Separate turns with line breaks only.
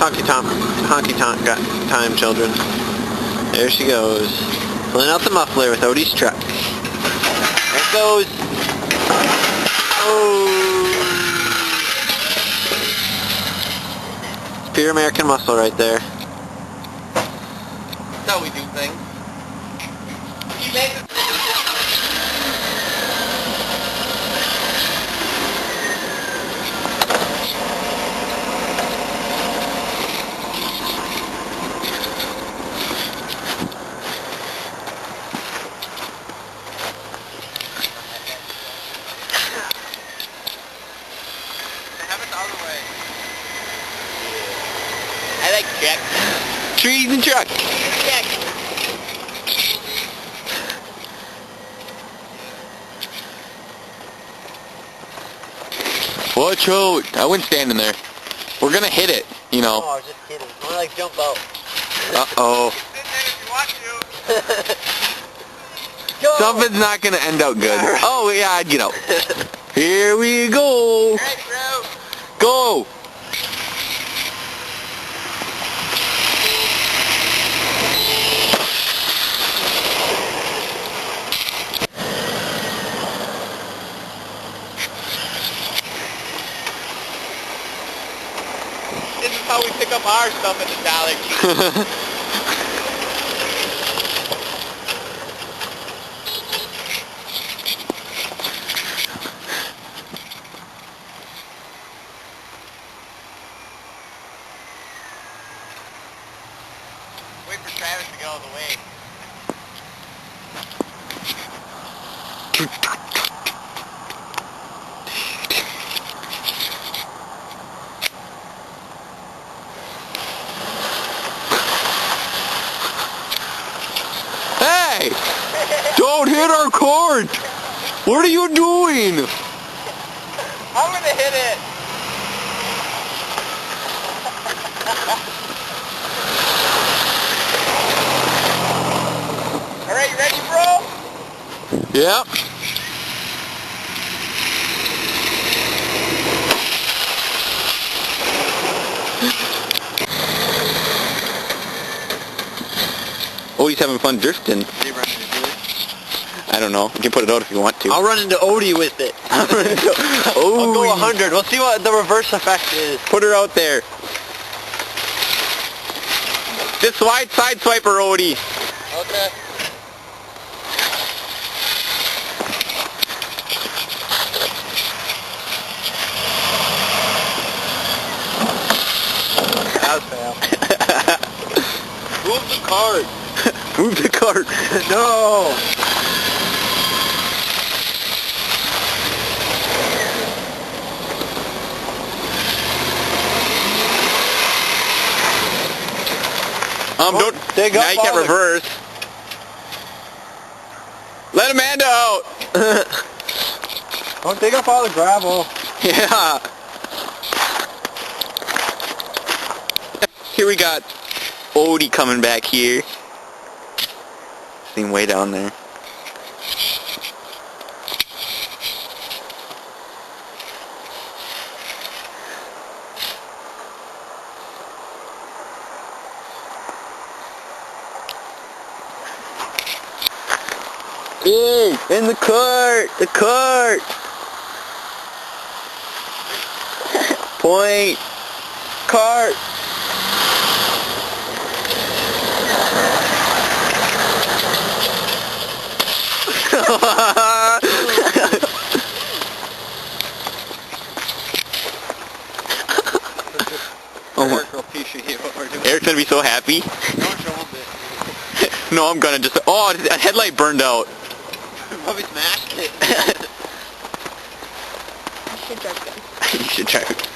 honky tonk time, children. There she goes. Pulling out the muffler with Odie's truck. There it goes. Oh. It's pure American muscle right there.
That's how we do things. I like truck.
Trees and truck.
Check.
Watch out! I wouldn't stand in there. We're gonna hit it, you know.
Oh, I was just kidding. I want to like jump out.
Uh-oh. Something's not gonna end out good. Oh yeah, I'd get out. Here we go.
Alright, bro.
Go.
This is how we pick up our stuff at the Dollar Tree. Wait for Travis to get out of the way.
Hey! Don't hit our cart! What are you doing?
I'm gonna hit it. Alright, you ready, bro?
Yep. Oh, he's having fun drifting.
They run into it.
I don't know. You can put it out if you want to.
I'll run into Odie with it. I'll go 100. We'll see what the reverse effect is.
Put her out there. Just slide side swiper, Odie.
Okay.
That fail.
Move the cart.
Move the cart.
No.
Don't.
Dig
Now
up
you can't
all the-
reverse. Let Amanda out.
Don't dig up all the gravel.
Yeah. Here we got Odie coming back here. See him way down there. In the cart! The cart! Point! Cart! Oh my.
Eric will appreciate what we're doing.
Eric's gonna be so happy.
Don't show him this.
No, I'm gonna just... Oh, a headlight burned out.
Probably smashed it.
You should try it.